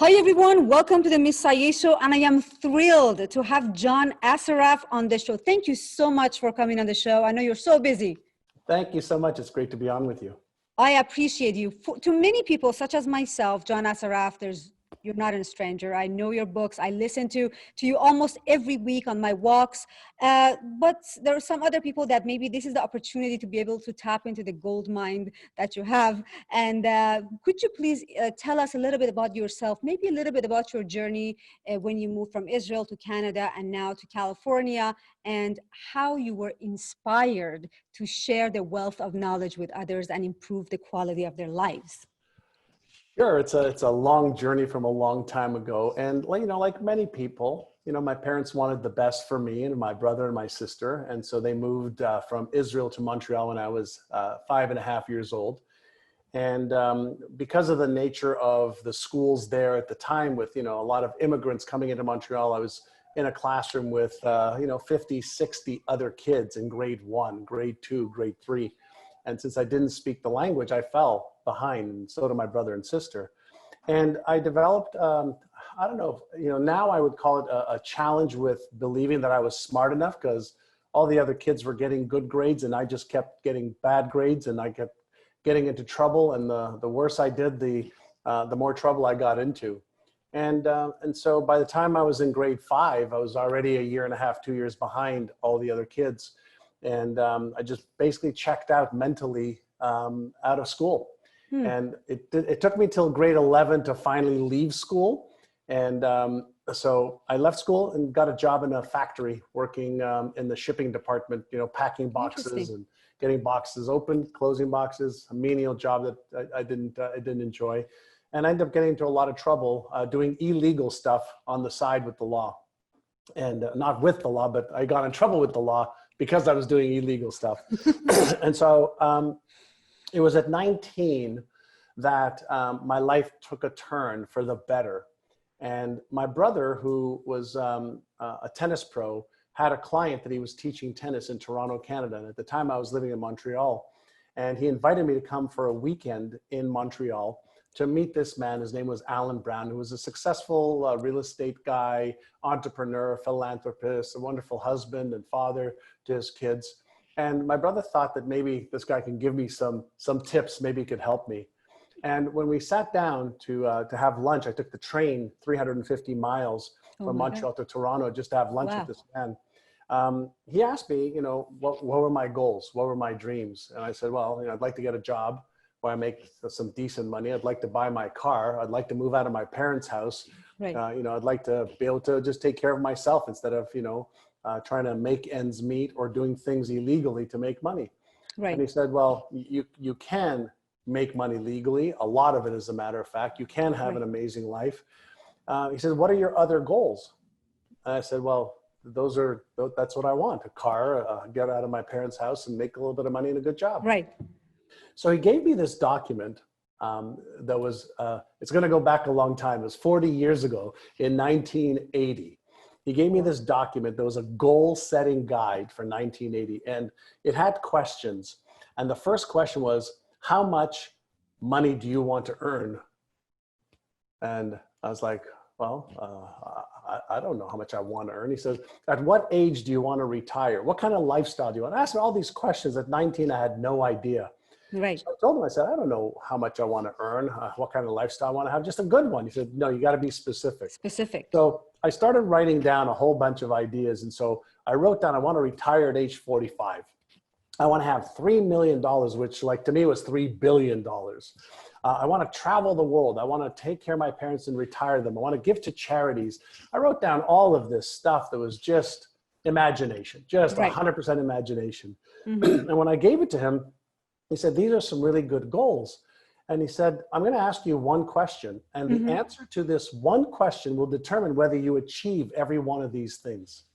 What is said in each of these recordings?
Hi everyone, welcome to the Miss Sayé show, and I am thrilled to have John Assaraf on the show. Thank you so much for coming on the show. I know you're so busy. Thank you so much. It's great to be on with you. I appreciate you. To many people, such as myself, John Assaraf, you're not a stranger. I know your books. I listen to you almost every week on my walks. But there are some other people that maybe this is the opportunity to be able to tap into the gold mine that you have. And could you please tell us a little bit about yourself, maybe a little bit about your journey when you moved from Israel to Canada and now to California, and how you were inspired to share the wealth of knowledge with others and improve the quality of their lives? Sure, it's a long journey from a long time ago, and like many people, my parents wanted the best for me and my brother and my sister, and so they moved from Israel to Montreal when I was 5.5 years old. And because of the nature of the schools there at the time, with a lot of immigrants coming into Montreal, I was in a classroom with 50, 60 other kids in grade 1, grade 2, grade 3. And since I didn't speak the language, I fell behind, and so did my brother and sister. And I developed, I don't know, now I would call it a challenge with believing that I was smart enough, because all the other kids were getting good grades and I just kept getting bad grades, and I kept getting into trouble. And the worse I did, the more trouble I got into. And so by the time I was in grade 5, I was already 1.5 years, 2 years behind all the other kids. And I just basically checked out mentally out of school. And it took me till grade 11 to finally leave school. And so I left school and got a job in a factory working in the shipping department, packing boxes and getting boxes open, closing boxes, a menial job that I didn't enjoy. And I ended up getting into a lot of trouble doing illegal stuff on the side with the law. And not with the law, but I got in trouble with the law because I was doing illegal stuff. And so it was at 19 that my life took a turn for the better. And my brother, who was a tennis pro, had a client that he was teaching tennis in Toronto, Canada. And at the time I was living in Montreal. And he invited me to come for a weekend in Montreal to meet this man. His name was Alan Brown, who was a successful real estate guy, entrepreneur, philanthropist, a wonderful husband and father to his kids. And my brother thought that maybe this guy can give me some tips, maybe he could help me. And when we sat down to have lunch, I took the train 350 miles from Montreal to Toronto just to have lunch with this man. He asked me, what were my goals? What were my dreams? And I said, well, I'd like to get a job where I make some decent money. I'd like to buy my car. I'd like to move out of my parents' house. Right. I'd like to be able to just take care of myself instead of, trying to make ends meet or doing things illegally to make money. Right. And he said, well, you can make money legally. A lot of it, as a matter of fact. You can have an amazing life. He said, what are your other goals? And I said, well, that's what I want. A car, get out of my parents' house and make a little bit of money and a good job. Right. So he gave me this document that was, it's going to go back a long time. It was 40 years ago in 1980. He gave me this document that was a goal-setting guide for 1980. And it had questions. And the first question was, how much money do you want to earn? And I was like, well, I don't know how much I want to earn. He says, at what age do you want to retire? What kind of lifestyle do you want? I asked him all these questions. At 19, I had no idea. Right. So I told him, I said, I don't know how much I want to earn, what kind of lifestyle I want to have, just a good one. He said, no, you got to be specific. Specific. So I started writing down a whole bunch of ideas. And so I wrote down, I want to retire at age 45. I want to have $3 million, which to me was $3 billion. I want to travel the world. I want to take care of my parents and retire them. I want to give to charities. I wrote down all of this stuff that was just imagination, just 100% imagination. Mm-hmm. And when I gave it to him, he said, these are some really good goals. And he said, I'm going to ask you one question. And the answer to this one question will determine whether you achieve every one of these things.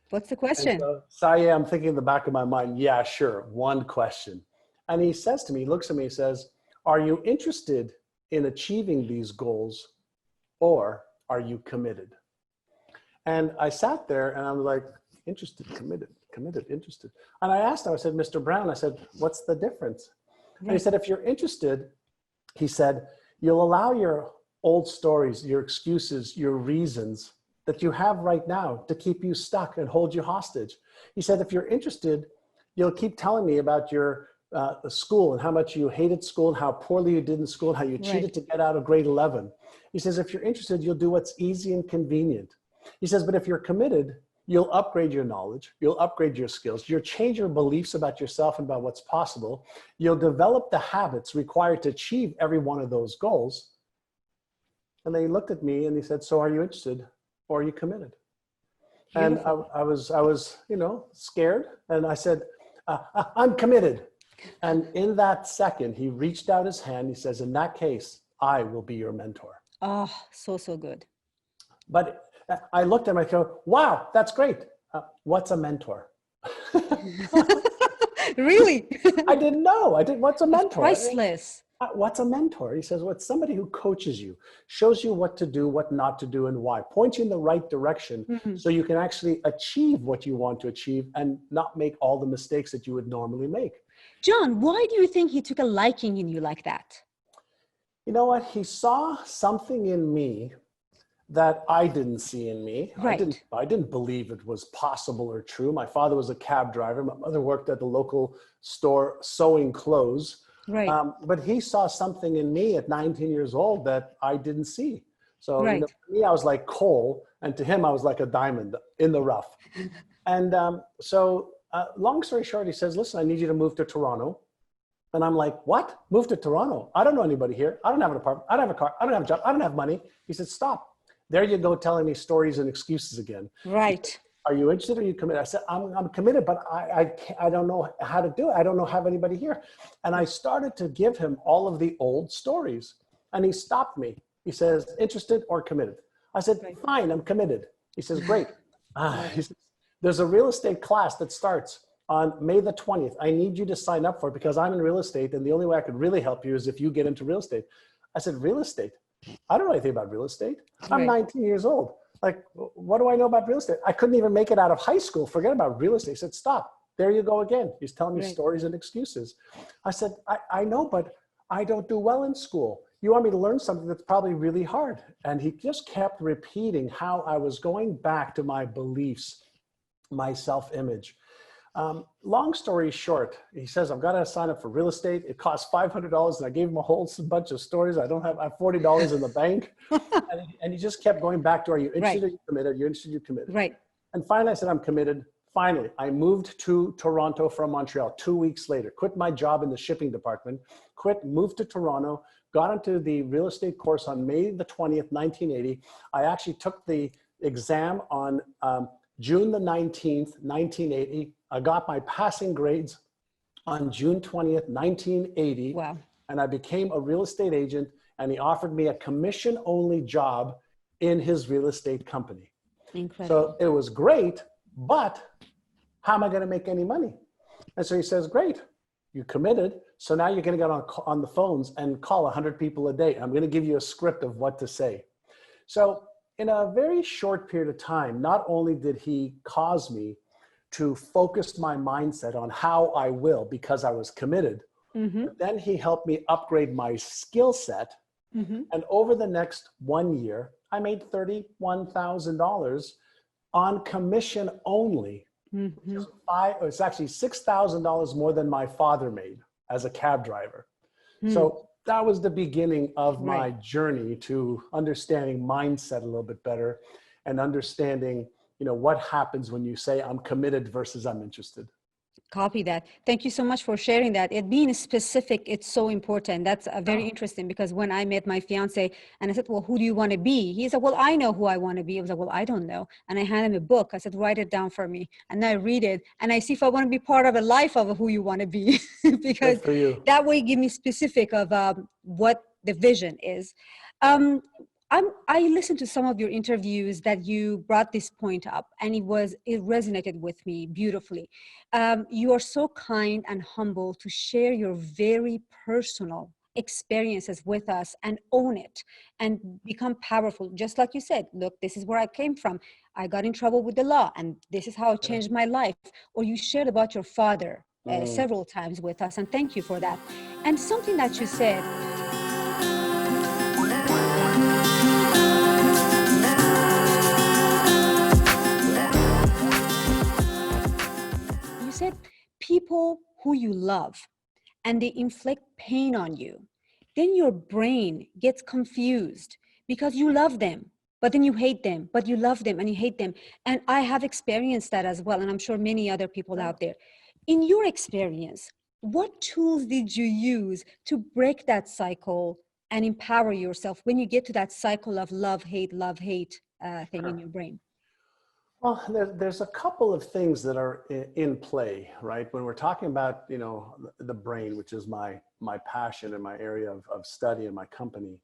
What's the question? So, Saye, I'm thinking in the back of my mind, yeah, sure, one question. And he says to me, he looks at me, he says, are you interested in achieving these goals, or are you committed? And I sat there and I'm like, interested, committed, interested. And I asked him, I said, Mr. Brown, I said, what's the difference? And he said, if you're interested, he said, you'll allow your old stories, your excuses, your reasons that you have right now to keep you stuck and hold you hostage. He said, if you're interested, you'll keep telling me about your school and how much you hated school and how poorly you did in school and how you cheated to get out of grade 11. He says, if you're interested, you'll do what's easy and convenient. He says, but if you're committed, you'll upgrade your knowledge, you'll upgrade your skills, you'll change your beliefs about yourself and about what's possible, you'll develop the habits required to achieve every one of those goals. And then he looked at me and he said, so are you interested or are you committed? Beautiful. And I was, you know, scared. And I said, I'm committed. And in that second, he reached out his hand. He says, in that case, I will be your mentor. Oh, so good. But I looked at him, I go, wow, that's great. What's a mentor? Really? I didn't know. What's a mentor? Priceless. What's a mentor? He says, well, it's somebody who coaches you, shows you what to do, what not to do, and why, points you in the right direction so you can actually achieve what you want to achieve and not make all the mistakes that you would normally make. John, why do you think he took a liking in you like that? You know what? He saw something in me that I didn't see in me. Right. I didn't believe it was possible or true. My father was a cab driver. My mother worked at the local store sewing clothes. Right. But he saw something in me at 19 years old that I didn't see. So right. You know, for me, I was like coal, and to him, I was like a diamond in the rough. And long story short, he says, listen, I need you to move to Toronto. And I'm like, what? Move to Toronto? I don't know anybody here. I don't have an apartment. I don't have a car. I don't have a job. I don't have money. He said, stop. There you go, telling me stories and excuses again. Right. Are you interested or are you committed? I said, I'm committed, but I don't know how to do it. I don't have anybody here. And I started to give him all of the old stories. And he stopped me. He says, interested or committed? I said, fine, I'm committed. He says, great. He says, there's a real estate class that starts on May the 20th. I need you to sign up for it because I'm in real estate. And the only way I could really help you is if you get into real estate. I said, real estate? I don't know anything about real estate. I'm 19 years old. Like, what do I know about real estate? I couldn't even make it out of high school. Forget about real estate. He said, stop. There you go again. He's telling me stories and excuses. I said, I know, but I don't do well in school. You want me to learn something that's probably really hard. And he just kept repeating how I was going back to my beliefs, my self-image. Long story short, he says, I've got to sign up for real estate. It costs $500. And I gave him a whole bunch of stories. I have $40 in the bank. and he just kept going back to, are you interested or you committed? You're interested, you committed. Right. And finally I said, I'm committed. Finally, I moved to Toronto from Montreal 2 weeks later, quit my job in the shipping department, moved to Toronto, got into the real estate course on May the 20th, 1980. I actually took the exam on June the 19th, 1980. I got my passing grades on June 20th, 1980. Wow. And I became a real estate agent, and he offered me a commission-only job in his real estate company. Incredible. So it was great, but how am I going to make any money? And so he says, great, you committed. So now you're going to get on the phones and call 100 people a day. I'm going to give you a script of what to say. So in a very short period of time, not only did he cause me to focus my mindset on how I will because I was committed, but then he helped me upgrade my skill set. And over the next 1 year, I made $31,000 on commission only. It's actually $6,000 more than my father made as a cab driver. So that was the beginning of my journey to understanding mindset a little bit better and understanding, you know, what happens when you say I'm committed versus I'm interested. Copy that. Thank you so much for sharing that. It being specific, it's so important. That's very interesting because when I met my fiance and I said, well, who do you want to be? He said, well, I know who I want to be. I was like, well, I don't know. And I handed him a book. I said, write it down for me. And I read it and I see if I want to be part of a life of who you want to be because that way give me specific of what the vision is. I listened to some of your interviews that you brought this point up and it resonated with me beautifully. You are so kind and humble to share your very personal experiences with us and own it and become powerful. Just like you said, look, this is where I came from. I got in trouble with the law and this is how it changed my life. Or you shared about your father several times with us, and thank you for that. And something that you said, said people who you love and they inflict pain on you, then your brain gets confused because you love them, but then you hate them, but you love them and you hate them. And I have experienced that as well. And I'm sure many other people out there. In your experience, what tools did you use to break that cycle and empower yourself when you get to that cycle of love, hate thing in your brain? Well, there's a couple of things that are in play, right? When we're talking about, you know, the brain, which is my passion and my area of study in my company.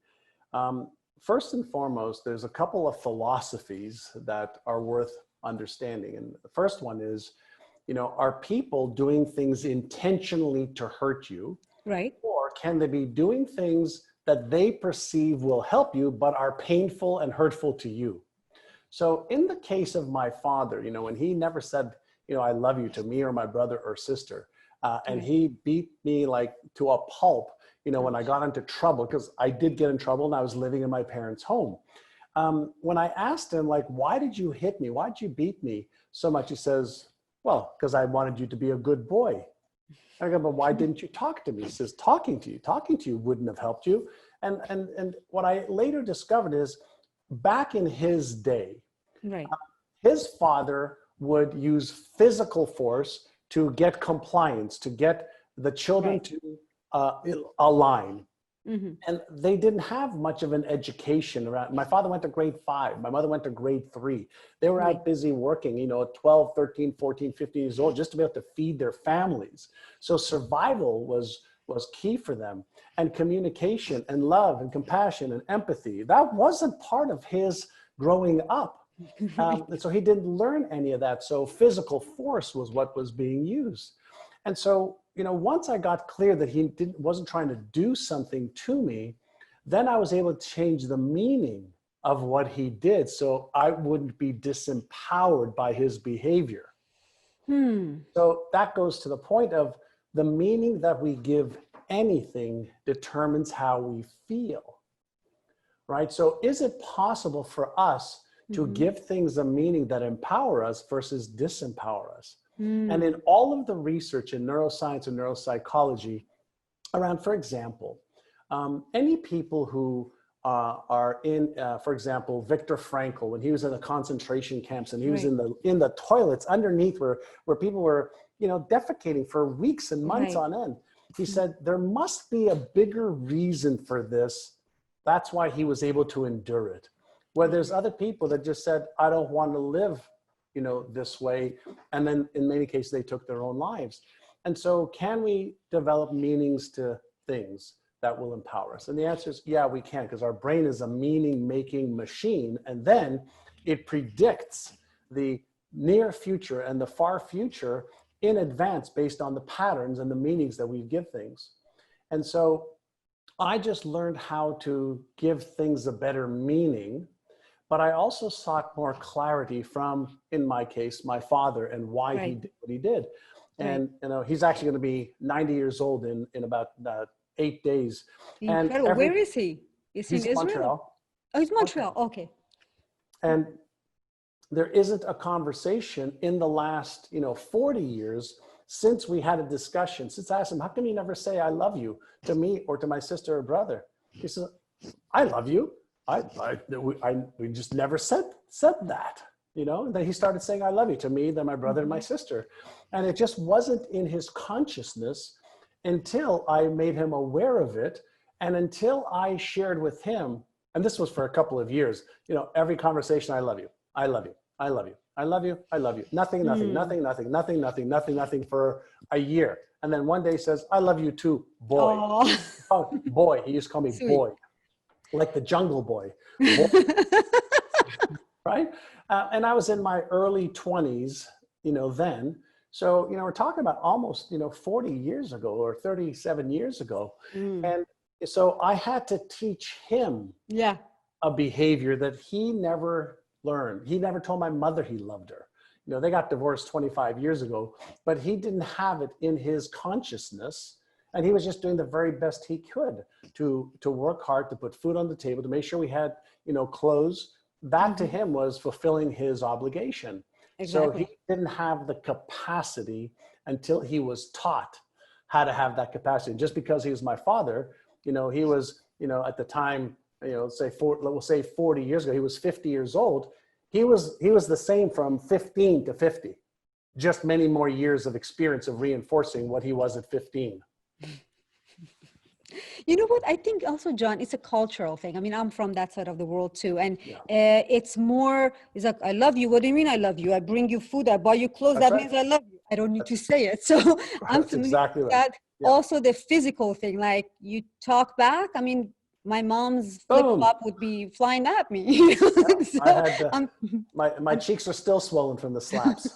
First and foremost, there's a couple of philosophies that are worth understanding. And the first one is, you know, are people doing things intentionally to hurt you? Right. Or can they be doing things that they perceive will help you, but are painful and hurtful to you? So in the case of my father, you know, when he never said, you know, I love you to me or my brother or sister, and he beat me like to a pulp, you know, when I got into trouble, because I did get in trouble and I was living in my parents' home. When I asked him, like, why did you hit me? Why did you beat me so much? He says, well, because I wanted you to be a good boy. I go, but why didn't you talk to me? He says, talking to you wouldn't have helped you. And what I later discovered is back in his day, Right. His father would use physical force to get compliance, to get the children to align. Mm-hmm. And they didn't have much of an education around. My father went to grade 5. My mother went to grade 3. They were out busy working, you know, at 12, 13, 14, 15 years old, just to be able to feed their families. So survival was key for them. And communication and love and compassion and empathy, that wasn't part of his growing up. And so he didn't learn any of that. So physical force was what was being used. And so, you know, once I got clear that he wasn't trying to do something to me, then I was able to change the meaning of what he did so I wouldn't be disempowered by his behavior. So that goes to the point of the meaning that we give anything determines how we feel, right? So is it possible for us to give things a meaning that empower us versus disempower us? And in all of the research in neuroscience and neuropsychology around, for example, any people who are in, for example, Viktor Frankl, when he was in the concentration camps and he was in the toilets underneath where people were, you know, defecating for weeks and months on end. He said, there must be a bigger reason for this. That's why he was able to endure it. Where there's other people that just said, I don't want to live, you know, this way. And then in many cases, they took their own lives. And so can we develop meanings to things that will empower us? And the answer is, yeah, we can, because our brain is a meaning-making machine. And then it predicts the near future and the far future in advance based on the patterns and the meanings that we give things. And so I just learned how to give things a better meaning, but I also sought more clarity from, in my case, my father and why he did what he did. And you know, he's actually going to be 90 years old in about 8 days. Incredible. And where is he? Is he in Israel? Montreal. Oh, he's Montreal. Okay. And there isn't a conversation in the last, you know, 40 years since we had a discussion, since I asked him, how come you never say I love you to me or to my sister or brother? He said, I love you. We just never said that, you know. And then he started saying I love you to me, then my brother and my sister. And it just wasn't in his consciousness until I made him aware of it. And until I shared with him, and this was for a couple of years, you know, every conversation, I love you, I love you, I love you, I love you, I love you. Nothing for a year. And then one day he says, I love you too, boy. Oh, boy, he used to call me boy. Like the Jungle Boy, right? And I was in my early 20s, you know, then. So, you know, we're talking about almost, you know, 40 years ago or 37 years ago. And so I had to teach him a behavior that he never learned. He never told my mother he loved her. You know, they got divorced 25 years ago, but he didn't have it in his consciousness. And he was just doing the very best he could to work hard, to put food on the table, to make sure we had, you know, clothes. That to him was fulfilling his obligation. So he Exactly. didn't have the capacity until he was taught how to have that capacity. And just because he was my father, he was, at the time, we'll say 40 years ago, he was 50 years old. He was the same from 15 to 50, just many more years of experience of reinforcing what he was at 15. You know what? I think also, John, it's a cultural thing. I mean, I'm from that side of the world too. And Yeah, it's like, I love you. What do you mean I love you? I bring you food, I buy you clothes. that's That right. means I love you. I don't need to That's, say it. So I'm that's familiar exactly with right. that. Yeah. Also, the physical thing, like you talk back. I mean, my mom's flip Boom. flop would be flying at me. Yeah. I So had, I'm, my I'm cheeks are still swollen from the slaps.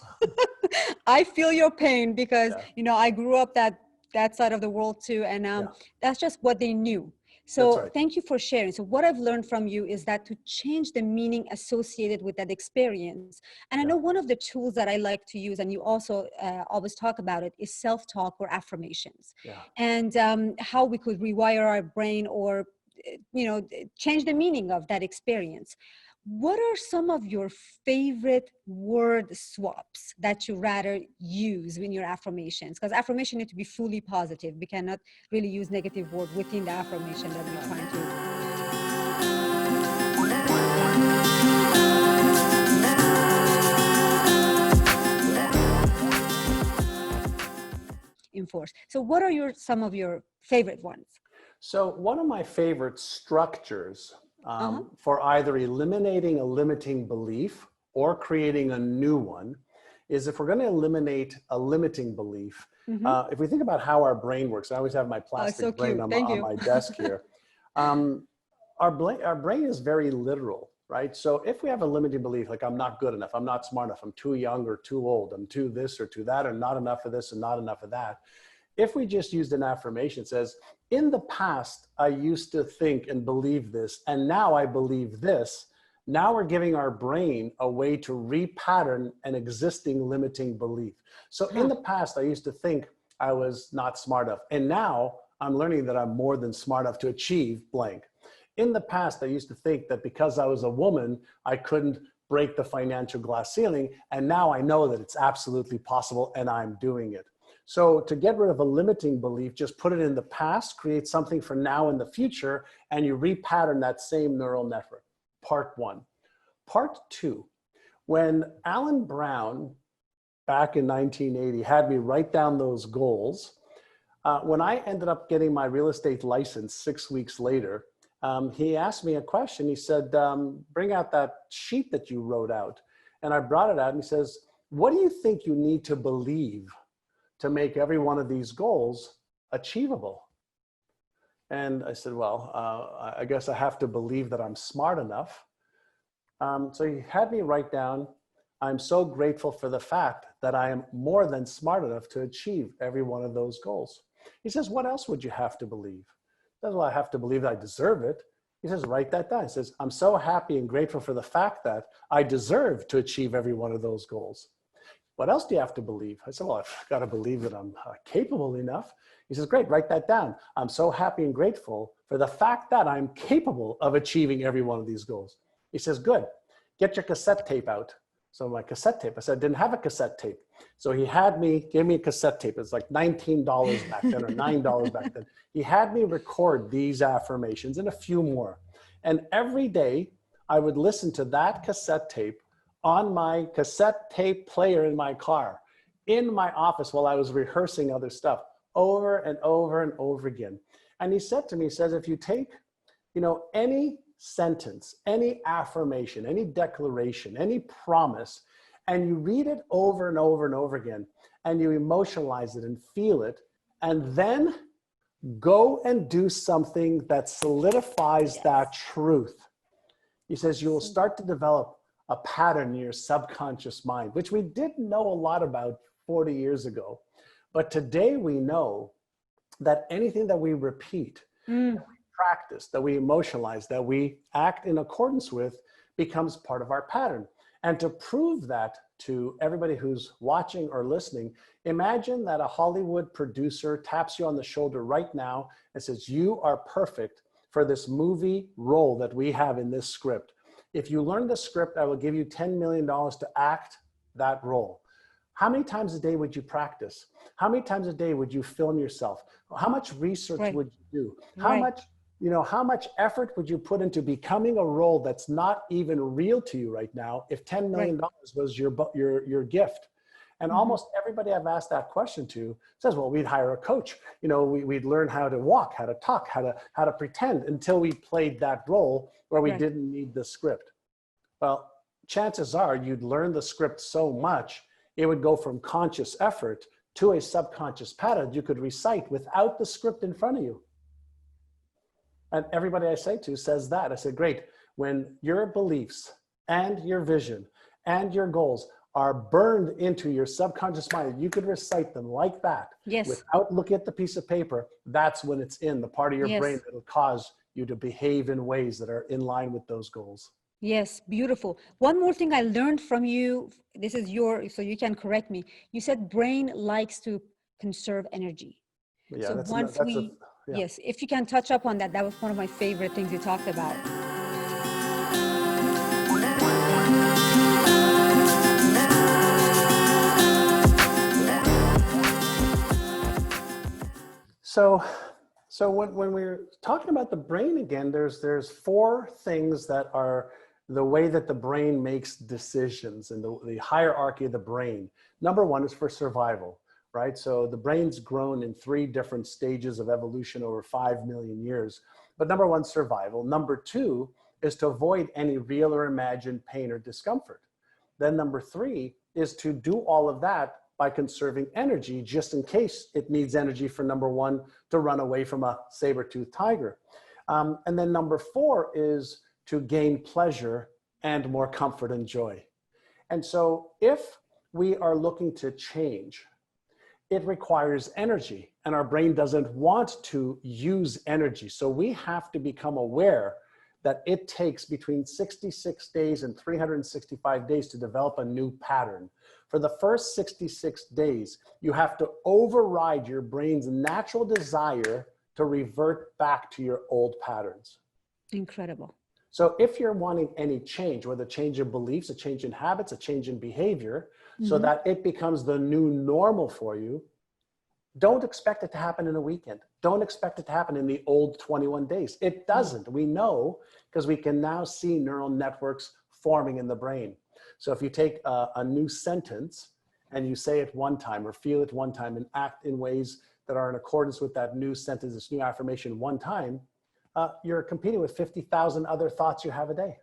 I feel your pain because Yeah. I grew up that side of the world too, and Yeah. that's just what they knew. That's So right. thank you for sharing. So what I've learned from you is that to change the meaning associated with that experience, and I Yeah. know one of the tools that I like to use, and you also always talk about it, is self-talk or affirmations, Yeah. and how we could rewire our brain or change the meaning of that experience. What are some of your favorite word swaps that you rather use in your affirmations? Because affirmation need to be fully positive. We cannot really use negative word within the affirmation that we're trying to enforce. So what are some of your favorite ones? So one of my favorite structures Uh-huh. for either eliminating a limiting belief or creating a new one is, if we're going to eliminate a limiting belief, Mm-hmm. if we think about how our brain works, I always have my Oh, so plastic brain cute. on Thank on you. my desk here. Um, our brain is very literal, right? So if we have a limiting belief, like I'm not good enough, I'm not smart enough, I'm too young or too old, I'm too this or too that, or not enough of this and not enough of that. If we just used an affirmation that says, in the past, I used to think and believe this, and now I believe this, now we're giving our brain a way to repattern an existing limiting belief. So in Huh. the past, I used to think I was not smart enough, and now I'm learning that I'm more than smart enough to achieve blank. In the past, I used to think that because I was a woman, I couldn't break the financial glass ceiling, and now I know that it's absolutely possible, and I'm doing it. So to get rid of a limiting belief, just put it in the past, create something for now and the future, and you repattern that same neural network. Part one. Part two, when Alan Brown, back in 1980, had me write down those goals, when I ended up getting my real estate license 6 weeks later, he asked me a question. He said, bring out that sheet that you wrote out. And I brought it out, and he says, what do you think you need to believe to make every one of these goals achievable? And I said, well, I guess I have to believe that I'm smart enough. So he had me write down, I'm so grateful for the fact that I am more than smart enough to achieve every one of those goals. He says, what else would you have to believe? He says, well, I have to believe that I deserve it. He says, write that down. He says, I'm so happy and grateful for the fact that I deserve to achieve every one of those goals. What else do you have to believe? I said, well, I've got to believe that I'm capable enough. He says, great, write that down. I'm so happy and grateful for the fact that I'm capable of achieving every one of these goals. He says, good, get your cassette tape out. So my cassette tape, I said, I didn't have a cassette tape. So he gave me a cassette tape. It's like $19 back then or $9 back then. He had me record these affirmations and a few more. And every day I would listen to that cassette tape on my cassette tape player in my car, in my office while I was rehearsing other stuff over and over and over again. And he said to me, he says, if you take, any sentence, any affirmation, any declaration, any promise, and you read it over and over and over again, and you emotionalize it and feel it, and then go and do something that solidifies Yes. that truth. He says, you will So start to develop a pattern in your subconscious mind, which we didn't know a lot about 40 years ago. But today we know that anything that we repeat, mm, practice, that we emotionalize, that we act in accordance with, becomes part of our pattern. And to prove that to everybody who's watching or listening, imagine that a Hollywood producer taps you on the shoulder right now and says, you are perfect for this movie role that we have in this script. If you learn the script, I will give you $10 million to act that role, how many times a day would you practice? How many times a day would you film yourself? How much research Right. would you do? How Right. much, how much effort would you put into becoming a role that's not even real to you right now if $10 million Right. was your gift? And almost everybody I've asked that question to says, well, we'd hire a coach. We'd learn how to walk, how to talk, how to pretend until we played that role where we Right. didn't need the script. Well, chances are you'd learn the script so much, it would go from conscious effort to a subconscious pattern you could recite without the script in front of you. And everybody I say to says that. I said, great, when your beliefs and your vision and your goals are burned into your subconscious mind, you could recite them like that. Yes. Without looking at the piece of paper. That's when it's in the part of your Yes. brain that will cause you to behave in ways that are in line with those goals. Yes, beautiful. One more thing I learned from you, this is so you can correct me. You said brain likes to conserve energy. Yeah, So yes, if you can touch up on that, that was one of my favorite things you talked about. So when we're talking about the brain again, there's four things that are the way that the brain makes decisions and the hierarchy of the brain. Number one is for survival, right? So the brain's grown in 3 different stages of evolution over 5 million years. But number one, survival. Number two is to avoid any real or imagined pain or discomfort. Then number 3 is to do all of that by conserving energy, just in case it needs energy for number 1 to run away from a saber-toothed tiger. And then number 4 is to gain pleasure and more comfort and joy. And so if we are looking to change, it requires energy, and our brain doesn't want to use energy. So we have to become aware that it takes between 66 days and 365 days to develop a new pattern. For the first 66 days, you have to override your brain's natural desire to revert back to your old patterns. Incredible. So if you're wanting any change, whether change in beliefs, a change in habits, a change in behavior, so that it becomes the new normal for you, don't expect it to happen in a weekend. Don't expect it to happen in the old 21 days. It doesn't. We know because we can now see neural networks forming in the brain. So if you take a new sentence and you say it one time or feel it one time and act in ways that are in accordance with that new sentence, this new affirmation one time, you're competing with 50,000 other thoughts you have a day.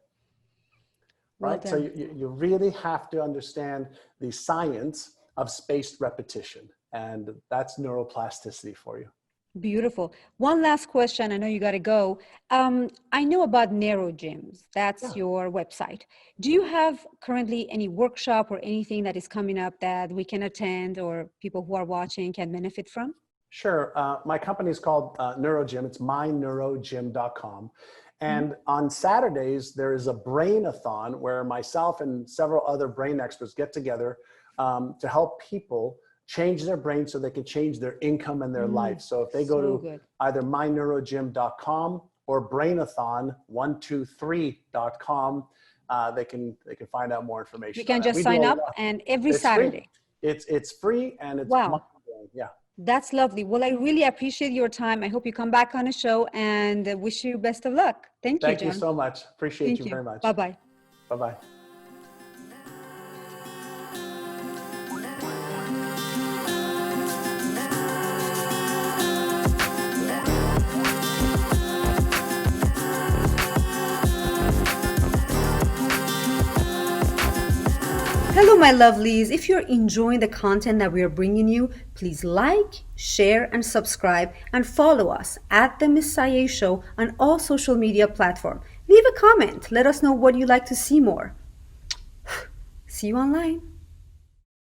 Right? Well so you really have to understand the science of spaced repetition. And that's neuroplasticity for you. Beautiful. One last question. I know you got to go. I know about NeuroGyms. That's your website. Do you have currently any workshop or anything that is coming up that we can attend or people who are watching can benefit from? Sure. My company is called NeuroGym. It's myneurogym.com. And on Saturdays, there is a brain-a-thon where myself and several other brain experts get together to help people change their brain so they can change their income and their life. So if they go to either myneurogym.com or brainathon123.com, they can find out more information. You can just sign up and every Saturday. It's free and it's yeah. That's lovely. Well, I really appreciate your time. I hope you come back on the show and wish you best of luck. Thank you, John. Thank you so much. Appreciate you very much. Bye-bye. Bye-bye. Hello, my lovelies. If you're enjoying the content that we are bringing you, please like, share, and subscribe, and follow us at the Miss Sayé Show on all social media platforms. Leave a comment. Let us know what you'd like to see more. See you online.